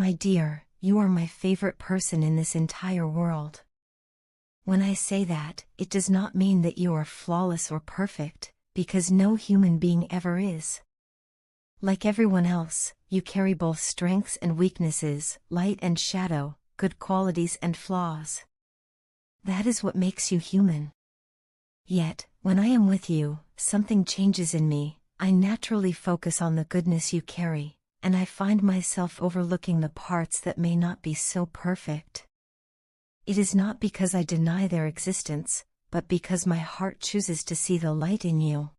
My dear, you are my favorite person in this entire world. When I say that, it does not mean that you are flawless or perfect, because no human being ever is. Like everyone else, you carry both strengths and weaknesses, light and shadow, good qualities and flaws. That is what makes you human. Yet, when I am with you, something changes in me. I naturally focus on the goodness you carry, and I find myself overlooking the parts that may not be so perfect. It is not because I deny their existence, but because my heart chooses to see the light in you.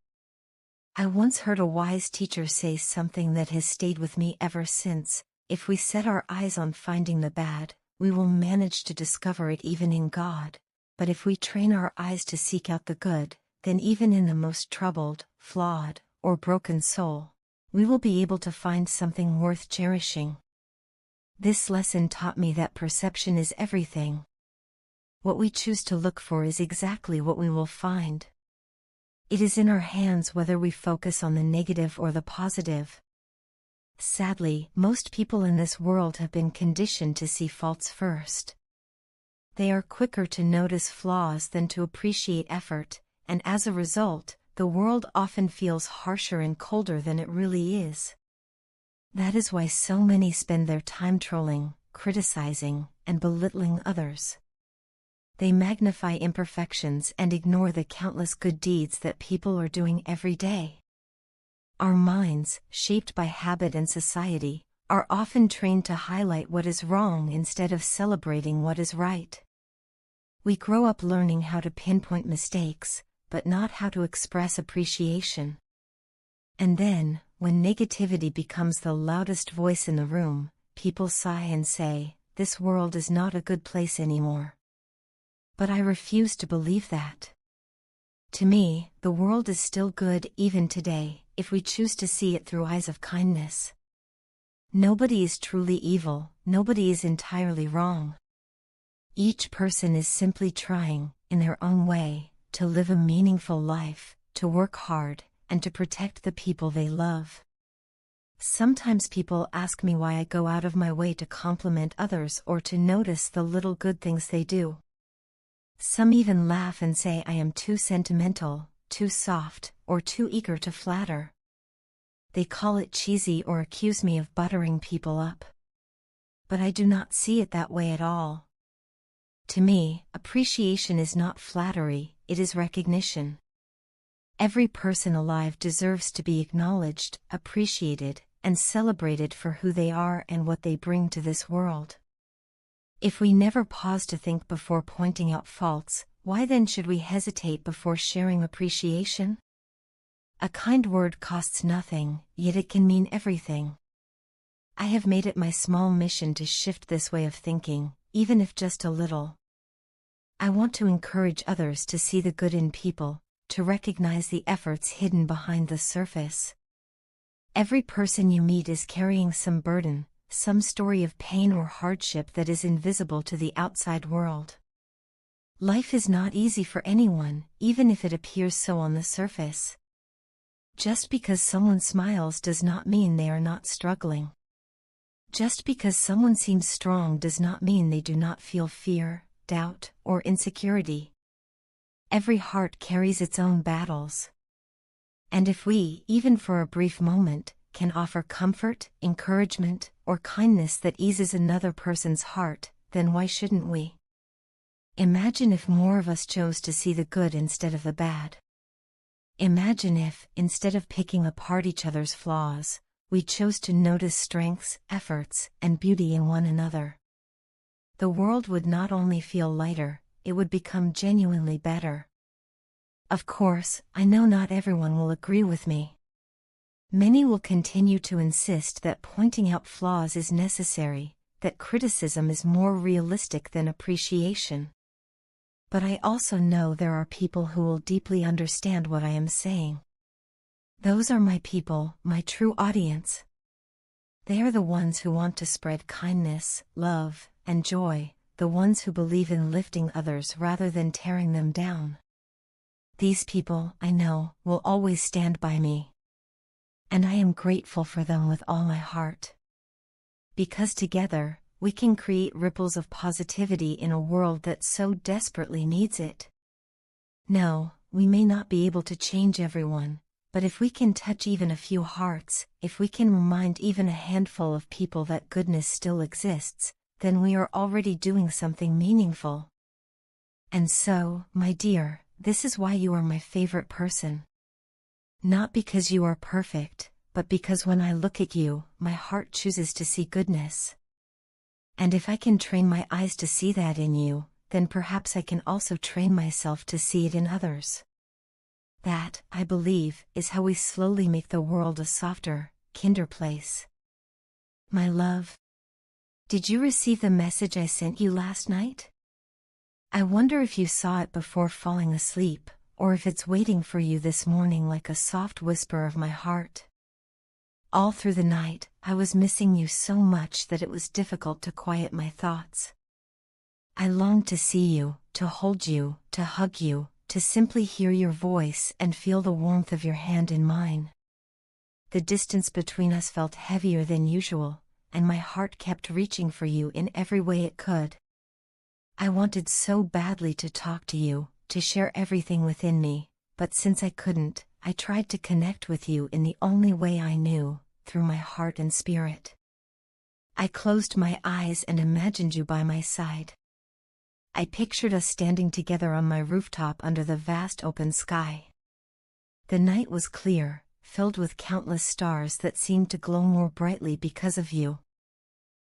I once heard a wise teacher say something that has stayed with me ever since: if we set our eyes on finding the bad, we will manage to discover it even in God. But if we train our eyes to seek out the good, then even in the most troubled, flawed, or broken soul, we will be able to find something worth cherishing. This lesson taught me that perception is everything. What we choose to look for is exactly what we will find. It is in our hands whether we focus on the negative or the positive. Sadly, most people in this world have been conditioned to see faults first. They are quicker to notice flaws than to appreciate effort, and as a result, the world often feels harsher and colder than it really is. That is why so many spend their time trolling, criticizing, and belittling others. They magnify imperfections and ignore the countless good deeds that people are doing every day. Our minds, shaped by habit and society, are often trained to highlight what is wrong instead of celebrating what is right. We grow up learning how to pinpoint mistakes, but not how to express appreciation. And then, when negativity becomes the loudest voice in the room, people sigh and say, "This world is not a good place anymore." But I refuse to believe that. To me, the world is still good even today, if we choose to see it through eyes of kindness. Nobody is truly evil, nobody is entirely wrong. Each person is simply trying, in their own way, to live a meaningful life, to work hard, and to protect the people they love. Sometimes people ask me why I go out of my way to compliment others or to notice the little good things they do. Some even laugh and say I am too sentimental, too soft, or too eager to flatter. They call it cheesy or accuse me of buttering people up. But I do not see it that way at all. To me, appreciation is not flattery, it is recognition. Every person alive deserves to be acknowledged, appreciated, and celebrated for who they are and what they bring to this world. If we never pause to think before pointing out faults, why then should we hesitate before sharing appreciation? A kind word costs nothing, yet it can mean everything. I have made it my small mission to shift this way of thinking, even if just a little. I want to encourage others to see the good in people, to recognize the efforts hidden behind the surface. Every person you meet is carrying some burden, some story of pain or hardship that is invisible to the outside world. Life is not easy for anyone, even if it appears so on the surface. Just because someone smiles does not mean they are not struggling. Just because someone seems strong does not mean they do not feel fear, doubt, or insecurity. Every heart carries its own battles. And if we, even for a brief moment, can offer comfort, encouragement, or kindness that eases another person's heart, then why shouldn't we? Imagine if more of us chose to see the good instead of the bad. Imagine if, instead of picking apart each other's flaws, we chose to notice strengths, efforts, and beauty in one another. The world would not only feel lighter, it would become genuinely better. Of course, I know not everyone will agree with me. Many will continue to insist that pointing out flaws is necessary, that criticism is more realistic than appreciation. But I also know there are people who will deeply understand what I am saying. Those are my people, my true audience. They are the ones who want to spread kindness, love, and joy, the ones who believe in lifting others rather than tearing them down. These people, I know, will always stand by me. And I am grateful for them with all my heart. because together, we can create ripples of positivity in a world that so desperately needs it. No, we may not be able to change everyone, but if we can touch even a few hearts, if we can remind even a handful of people that goodness still exists, then we are already doing something meaningful. And so, my dear, this is why you are my favorite person. Not because you are perfect, but because when I look at you, my heart chooses to see goodness. And if I can train my eyes to see that in you, then perhaps I can also train myself to see it in others. That, I believe, is how we slowly make the world a softer, kinder place. My love. Did you receive the message I sent you last night? I wonder if you saw it before falling asleep, or if it's waiting for you this morning like a soft whisper of my heart. All through the night, I was missing you so much that it was difficult to quiet my thoughts. I longed to see you, to hold you, to hug you, to simply hear your voice and feel the warmth of your hand in mine. The distance between us felt heavier than usual, and my heart kept reaching for you in every way it could. I wanted so badly to talk to you, to share everything within me, but since I couldn't, I tried to connect with you in the only way I knew, through my heart and spirit. I closed my eyes and imagined you by my side. I pictured us standing together on my rooftop under the vast open sky. The night was clear, filled with countless stars that seemed to glow more brightly because of you.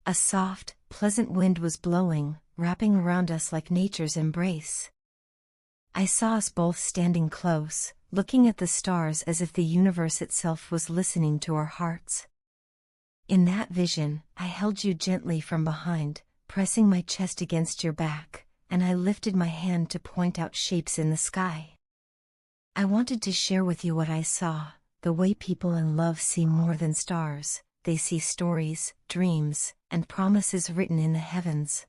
A soft, pleasant wind was blowing, wrapping around us like nature's embrace. I saw us both standing close, looking at the stars as if the universe itself was listening to our hearts. In that vision, I held you gently from behind, pressing my chest against your back, and I lifted my hand to point out shapes in the sky. I wanted to share with you what I saw, the way people in love see more than stars. They see stories, dreams, and promises written in the heavens.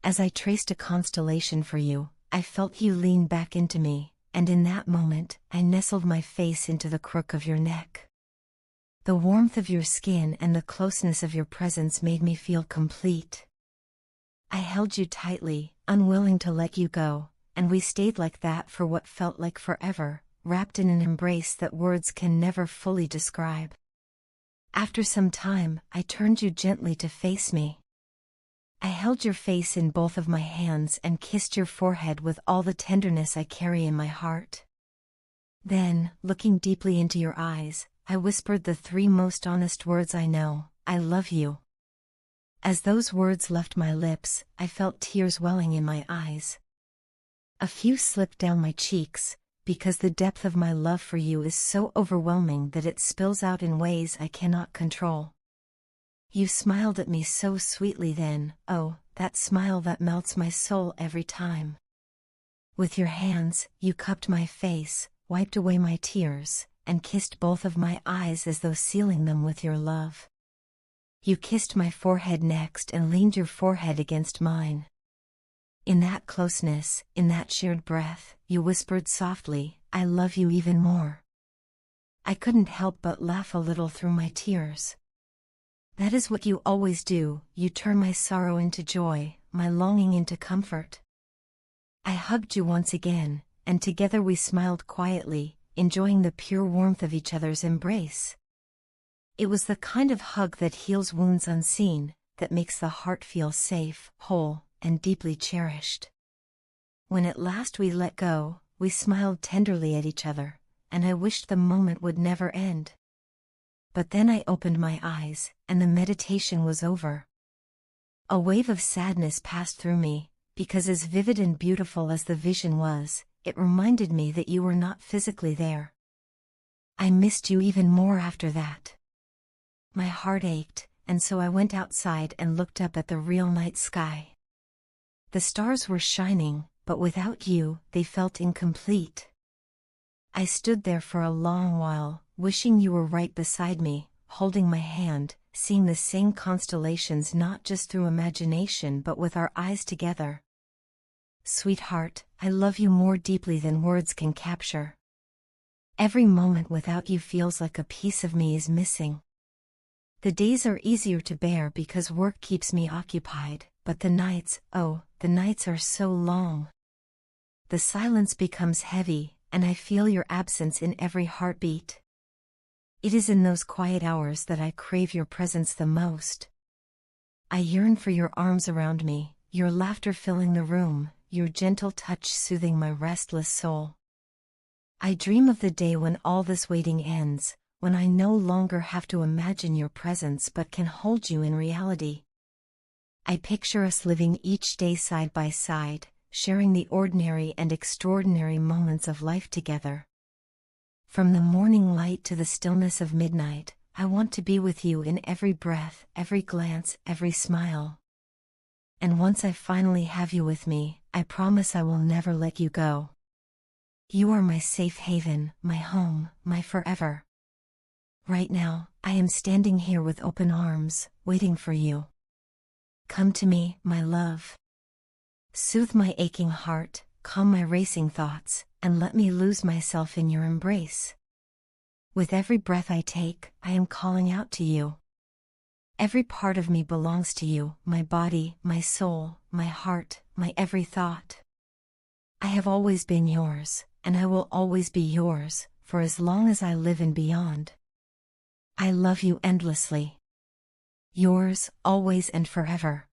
As I traced a constellation for you, I felt you lean back into me, and in that moment, I nestled my face into the crook of your neck. The warmth of your skin and the closeness of your presence made me feel complete. I held you tightly, unwilling to let you go, and we stayed like that for what felt like forever, wrapped in an embrace that words can never fully describe. After some time, I turned you gently to face me. I held your face in both of my hands and kissed your forehead with all the tenderness I carry in my heart. Then, looking deeply into your eyes, I whispered the 3 most honest words I know: I love you. As those words left my lips, I felt tears welling in my eyes. A few slipped down my cheeks, because the depth of my love for you is so overwhelming that it spills out in ways I cannot control. You smiled at me so sweetly then, oh, that smile that melts my soul every time. With your hands, you cupped my face, wiped away my tears, and kissed both of my eyes as though sealing them with your love. You kissed my forehead next and leaned your forehead against mine. In that closeness, in that shared breath, you whispered softly, I love you even more. I couldn't help but laugh a little through my tears. That is what you always do, you turn my sorrow into joy, my longing into comfort. I hugged you once again, and together we smiled quietly, enjoying the pure warmth of each other's embrace. It was the kind of hug that heals wounds unseen, that makes the heart feel safe, whole, and deeply cherished. When at last we let go, we smiled tenderly at each other, and I wished the moment would never end. But then I opened my eyes, and the meditation was over. A wave of sadness passed through me, because as vivid and beautiful as the vision was, it reminded me that you were not physically there. I missed you even more after that. My heart ached, and so I went outside and looked up at the real night sky. The stars were shining, but without you, they felt incomplete. I stood there for a long while, wishing you were right beside me, holding my hand, seeing the same constellations not just through imagination but with our eyes together. Sweetheart, I love you more deeply than words can capture. Every moment without you feels like a piece of me is missing. The days are easier to bear because work keeps me occupied, but the nights, oh, the nights are so long. The silence becomes heavy, and I feel your absence in every heartbeat. It is in those quiet hours that I crave your presence the most. I yearn for your arms around me, your laughter filling the room, your gentle touch soothing my restless soul. I dream of the day when all this waiting ends, when I no longer have to imagine your presence but can hold you in reality. I picture us living each day side by side, sharing the ordinary and extraordinary moments of life together. From the morning light to the stillness of midnight, I want to be with you in every breath, every glance, every smile. And once I finally have you with me, I promise I will never let you go. You are my safe haven, my home, my forever. Right now, I am standing here with open arms, waiting for you. Come to me, my love. Soothe my aching heart, calm my racing thoughts, and let me lose myself in your embrace. With every breath I take, I am calling out to you. Every part of me belongs to you, my body, my soul, my heart, my every thought. I have always been yours, and I will always be yours, for as long as I live and beyond. I love you endlessly. Yours, always and forever.